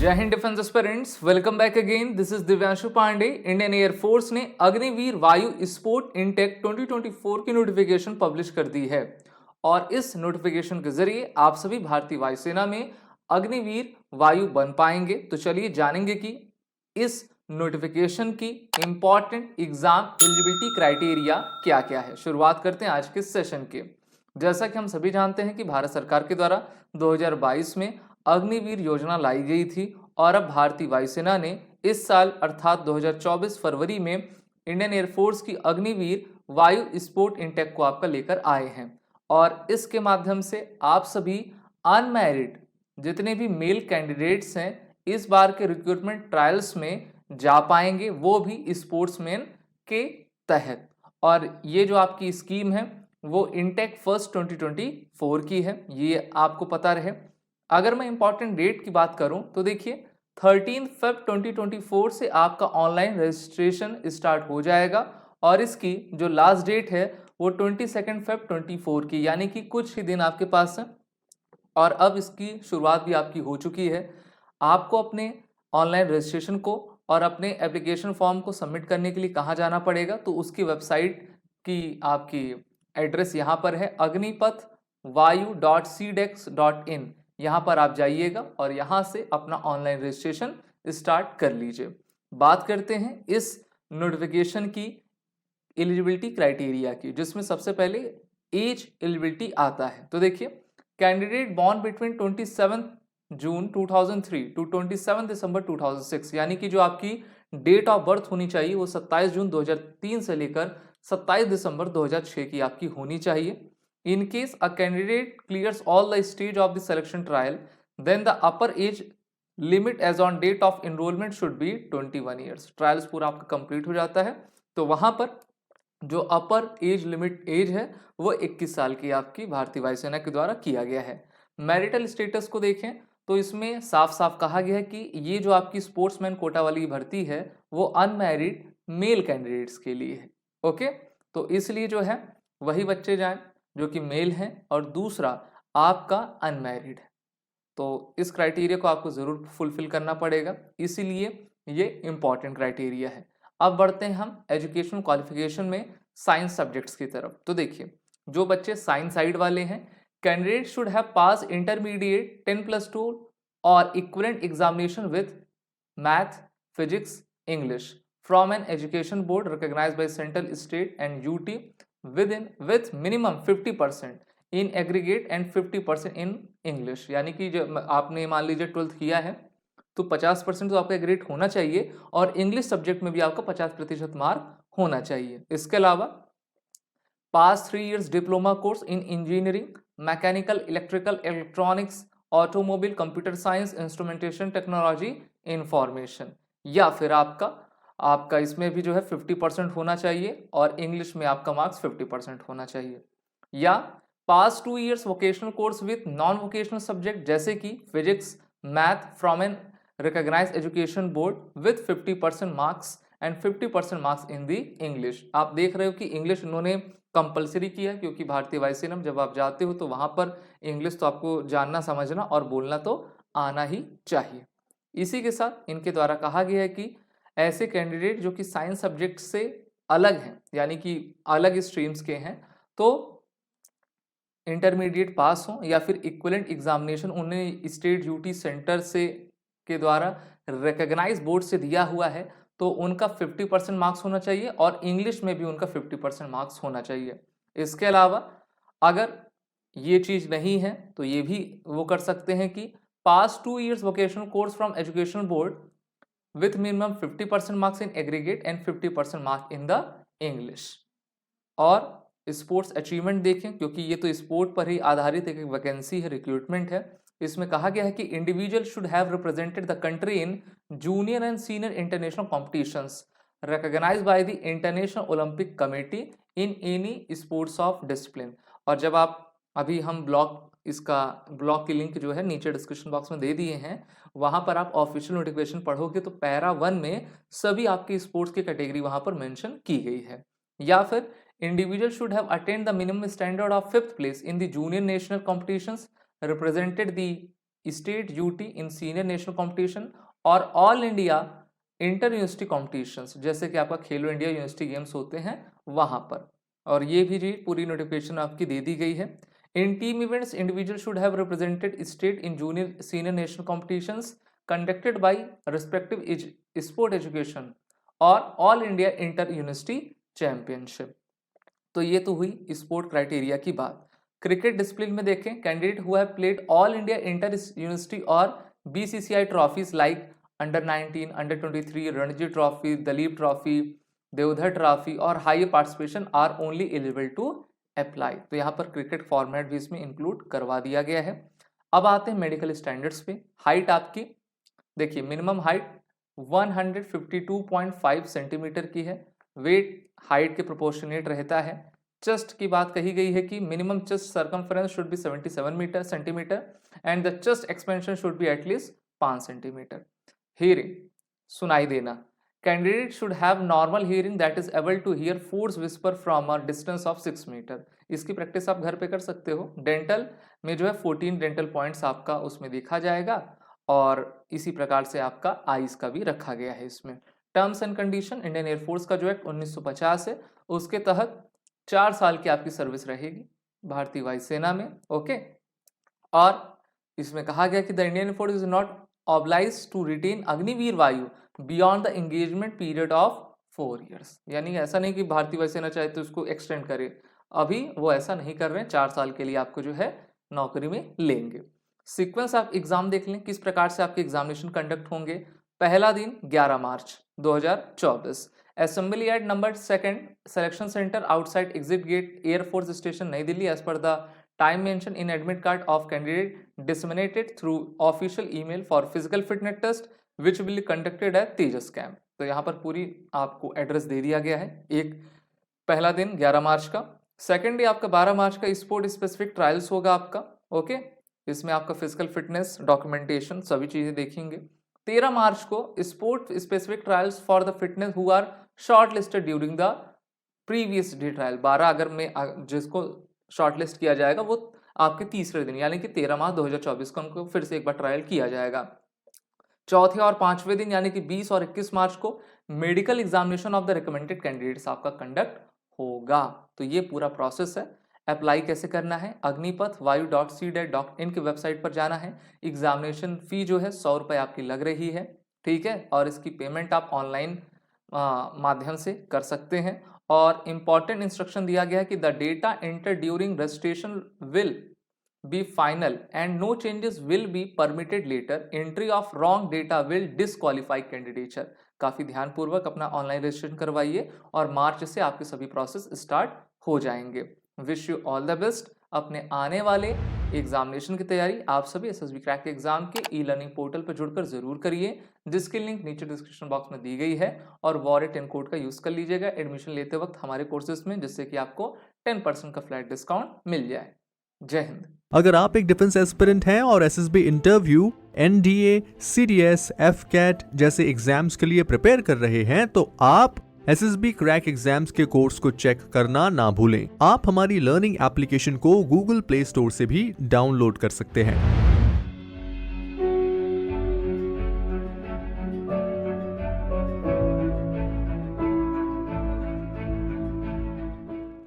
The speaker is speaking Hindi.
जय Hind defence aspirants, welcome back again. This is Divyanshu Pandey. Indian air force ने अग्निवीर वायु स्पोर्ट इनटेक 2024 की नोटिफिकेशन पब्लिश कर दी है और इस नोटिफिकेशन के जरिए आप सभी भारतीय वायुसेना में अग्निवीर वायु बन पाएंगे। तो चलिए जानेंगे कि इस नोटिफिकेशन की इंपॉर्टेंट एग्जाम एलिजिबिलिटी क्राइटेरिया क्या क्या है। शुरुआत करते हैं आज के सेशन के। जैसा कि हम सभी जानते हैं कि भारत सरकार के द्वारा 2022 में अग्निवीर योजना लाई गई थी और अब भारतीय वायुसेना ने इस साल अर्थात 2024 फरवरी में इंडियन एयरफोर्स की अग्निवीर वायु स्पोर्ट इनटेक को आपका लेकर आए हैं और इसके माध्यम से आप सभी अनमैरिड जितने भी मेल कैंडिडेट्स हैं इस बार के रिक्रूटमेंट ट्रायल्स में जा पाएंगे, वो भी स्पोर्ट्समैन के तहत। और ये जो आपकी स्कीम है वो इनटेक फर्स्ट 2024 की है, ये आपको पता रहे। अगर मैं इंपॉर्टेंट डेट की बात करूं तो देखिए 13 फेब 2024 से आपका ऑनलाइन रजिस्ट्रेशन स्टार्ट हो जाएगा और इसकी जो लास्ट डेट है वो 22 फेब 24 की, यानी कि कुछ ही दिन आपके पास है और अब इसकी शुरुआत भी आपकी हो चुकी है। आपको अपने ऑनलाइन रजिस्ट्रेशन को और अपने एप्लीकेशन फॉर्म को सबमिट करने के लिए कहाँ जाना पड़ेगा, तो उसकी वेबसाइट की आपकी एड्रेस यहाँ पर है अग्निपथ vayu.cdex.in। यहाँ पर आप जाइएगा और यहाँ से अपना ऑनलाइन रजिस्ट्रेशन स्टार्ट कर लीजिए। बात करते हैं इस नोटिफिकेशन की एलिजिबिलिटी क्राइटेरिया की, जिसमें सबसे पहले एज एलिजिबिलिटी आता है। तो देखिए candidate born between 27 June 2003 to 27 December 2006, यानी कि जो आपकी डेट ऑफ बर्थ होनी चाहिए वो 27 जून 2003 से लेकर 27 दिसंबर 2006 की आपकी होनी चाहिए। In case a candidate clears all the stage of the selection trial, then the upper age limit as on date of enrollment should be 21 years। Trials पूरा आपका कंप्लीट हो जाता है तो वहां पर जो अपर एज लिमिट एज है वो 21 साल की आपकी भारतीय वायुसेना के द्वारा किया गया है। मैरिटल स्टेटस को देखें तो इसमें साफ साफ कहा गया है कि ये जो आपकी स्पोर्ट्समैन कोटा वाली भर्ती है वो अनमैरिड मेल कैंडिडेट्स के लिए है। ओके, तो इसलिए जो है वही बच्चे जाएं जो कि मेल हैं और दूसरा आपका अनमैरिड है। तो इस क्राइटेरिया को आपको जरूर फुलफिल करना पड़ेगा, इसीलिए ये इंपॉर्टेंट क्राइटेरिया है। अब बढ़ते हैं हम एजुकेशनल क्वालिफिकेशन में साइंस सब्जेक्ट्स की तरफ। तो देखिए जो बच्चे साइंस साइड वाले हैं, candidate should have pass intermediate 10+2 और equivalent examination with math, physics, English from an education board recognized by central, state and UT with minimum 50% in aggregate and 50% in English। यानी कि जो आपने मान लीजिए 12th किया है तो 50% तो आपका एग्रेड होना चाहिए और इंग्लिश सब्जेक्ट में भी आपका 50% मार्क होना चाहिए। इसके अलावा पास 3 years diploma course in engineering, mechanical, electrical, electronics, automobile, computer science, instrumentation technology, information, या फिर आपका इसमें भी जो है 50% होना चाहिए और इंग्लिश में आपका मार्क्स 50% होना चाहिए। या pass 2 years vocational course with non vocational subject जैसे कि physics, math from an recognized education board with 50% marks and 50% marks in the English. आप देख रहे हो कि इंग्लिश इन्होंने कंपलसरी किया क्योंकि भारतीय वायुसेना में जब आप जाते हो तो वहां पर इंग्लिश तो आपको जानना, समझना और बोलना तो आना ही चाहिए। इसी के साथ इनके द्वारा कहा गया है कि ऐसे कैंडिडेट जो कि साइंस सब्जेक्ट से अलग हैं, यानी कि अलग स्ट्रीम्स के हैं, तो इंटरमीडिएट पास हो या फिर इक्विवेलेंट एग्जामिनेशन उन्हें स्टेट यूटी सेंटर से के द्वारा रिकॉग्नाइज बोर्ड से दिया हुआ है तो उनका 50% मार्क्स होना चाहिए और इंग्लिश में भी उनका 50% मार्क्स होना चाहिए। इसके अलावा अगर ये चीज नहीं है तो ये भी वो कर सकते हैं कि पास 2 years vocational course from education board with minimum 50% marks in aggregate and 50% mark in the English। और स्पोर्ट्स अचीवमेंट देखें क्योंकि ये तो स्पोर्ट पर ही आधारित एक वैकेंसी है, रिक्रूटमेंट है। इसमें कहा गया है कि individual should have represented the country in junior and senior international competitions recognized by the International Olympic Committee in any sports of discipline. और जब आप अभी हम ब्लॉग की लिंक जो है नीचे डिस्क्रिप्शन बॉक्स में दे दिए हैं, वहां पर आप ऑफिशियल नोटिफिकेशन पढ़ोगे तो पैरा 1 में सभी आपकी स्पोर्ट्स की कैटेगरी वहां पर मेंशन की गई है। या फिर individual should have attend the minimum standard of 5th place in the junior national competitions represented the state UT in senior national competition और all India inter university competitions, जैसे कि आपका खेलो इंडिया यूनिवर्सिटी गेम्स होते हैं वहां पर। और ये भी जी पूरी नोटिफिकेशन आपकी दे दी गई है। In team events individual should have represented state in junior senior national competitions conducted by respective sport education और all India inter university championship. तो ये तो हुई स्पोर्ट क्राइटेरिया की बात। क्रिकेट डिसिप्लिन में देखें, candidate who have played all India inter university और BCCI trophies like under 19, under 23, Ranji trophy, Duleep trophy, Deodhar trophy और high participation are only eligible to apply. तो यहाँ पर क्रिकेट फॉर्मेट भी इसमें इंक्लूड करवा दिया गया है। अब आते हैं मेडिकल स्टैंडर्ड्स पे। हाइट आपकी देखिए, मिनिमम हाइट 152.5 सेंटीमीटर की है, वेट हाइट के प्रोपोर्शनेट रहता है। चेस्ट की बात कही गई है कि minimum chest circumference should be 77 centimetre and the chest expansion should be at least 5 centimetre. Hearing, सुनाई देना, candidate should have normal hearing that is able to hear forced whisper from a distance of 6 metre. इसकी प्रैक्टिस आप घर पे कर सकते हो। डेंटल में जो है 14 डेंटल पॉइंट्स आपका उसमें देखा जाएगा और इसी प्रकार से आपका आइज का भी रखा गया है इसमें। Terms and condition, Indian air force का जो एक्ट 1950 है उसके तहत 4 साल की आपकी सर्विस रहेगी भारतीय वायुसेना में। ओके, और इसमें कहा गया कि the Indian Air Force is not obliged to retain Agniveer Vayu beyond the engagement period of 4 years। यानी ऐसा नहीं कि भारतीय वायुसेना चाहे तो उसको एक्सटेंड करे, अभी वो ऐसा नहीं कर रहे हैं, 4 साल के लिए आपको जो है नौकरी में लेंगे। सीक्वेंस आप एग्जाम देख लें किस प्रकार से आपके एग्जामिनेशन कंडक्ट होंगे। पहला दिन 11 मार्च 2024, assembly at number 2 selection centre outside exit gate Air Force station Nai Delhi as per the time mention in admit card of candidate disseminated through official email for physical fitness test which will conducted at Tejas camp. तो यहाँ पर पूरी आपको एड्रेस दे दिया गया है। एक पहला दिन 11 मार्च का। सेकेंड डे आपका 12 मार्च का स्पोर्ट स्पेसिफिक ट्रायल्स होगा आपका। ओके, इसमें आपका फिजिकल फिटनेस, डॉक्यूमेंटेशन सभी चीजें देखेंगे। 13 मार्च को sport specific trials for the fitness who are shortlisted during the previous day trial. 12 अगर में जिसको शॉर्ट लिस्ट किया जाएगा वो आपके तीसरे दिन यानी कि 13 मार्च 2024 को उनको फिर से एक बार ट्रायल किया जाएगा। चौथे और पांचवें दिन यानी कि 20 और 21 मार्च को medical examination of the recommended candidates आपका कंडक्ट होगा। तो ये पूरा प्रोसेस है। अप्लाई कैसे करना है, अग्निपथ vayu.c.in की वेबसाइट पर जाना है। एग्जामिनेशन फी जो है 100 रुपये आपकी लग रही है, ठीक है, और इसकी पेमेंट आप ऑनलाइन माध्यम से कर सकते हैं। और इंपॉर्टेंट इंस्ट्रक्शन दिया गया है कि the data enter during registration will be final and no changes will be permitted later. Entry of wrong data will disqualify candidature. काफी ध्यानपूर्वक अपना ऑनलाइन रजिस्ट्रेशन करवाइए और मार्च से आपके सभी प्रोसेस स्टार्ट हो जाएंगे। Wish you all the best. अपने आने वाले एग्जामिनेशन की तैयारी आप सभी एसएसबी क्रैक एग्जाम के ई लर्निंग पोर्टल पर जुड़कर जरूर करिए, जिसकी लिंक नीचे डिस्क्रिप्शन बॉक्स में दी गई है। और वॉरेट 10 कोड का यूज कर लीजिएगा एडमिशन लेते वक्त हमारे कोर्सेज में, जिससे कि आपको 10% का फ्लैट डिस्काउंट मिल जाए। जय हिंद। अगर आप एक डिफेंस एस्पिरेंट हैं और SSB interview, NDA, CDS, AFCAT जैसे एग्जाम्स के लिए प्रिपेयर कर रहे हैं तो आप एसएसबी क्रैक एग्जाम्स के कोर्स को चेक करना ना भूलें। आप हमारी लर्निंग एप्लीकेशन को गूगल प्ले स्टोर से भी डाउनलोड कर सकते हैं।